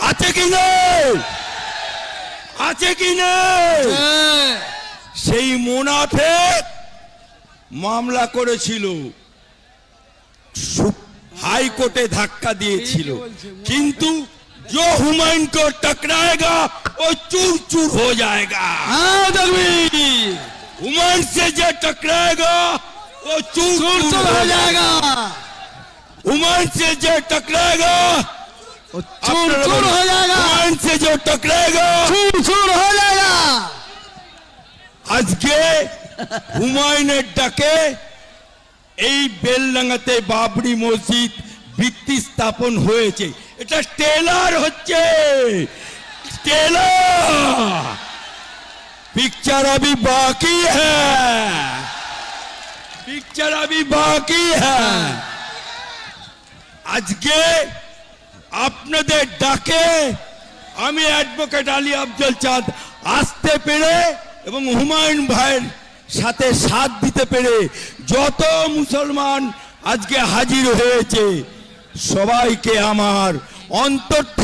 আছে কি নেই? আছে কি নেই? সেই মুনাফেক মামলা করেছিল, হাইকোর্টে ধাক্কা দিয়েছিল, কিন্তু जो हुमायूं को टकराएगा वो चूर चूर हो जाएगा। हुमायूं से जो टकराएगा वो चूर चूर हो जाएगा। हुमायूं से जो टकराएगा वो चूर चूर हो जाएगा। हुमायूं से जो टकराएगा चूर चूर हो जाएगा। आज के हुमायूं डाके এই বেলডাঙ্গাতে বাবরি মসজিদ ভিত্তি স্থাপন হয়েছে। এটা টেলার হচ্ছে, টেলার। পিকচার अभी बाकी है, পিকচার अभी बाकी है। আজকে আপনাদের ডাকে আমি অ্যাডভোকেট আলী আফজল চাঁদ আসতে পেরে এবং হুমায়ুন ভাইয়ের সাথে সাথ দিতে পেরে যত মুসলমান আজকে হাজির হয়েছে সবাইকে আমার অন্তর থেকে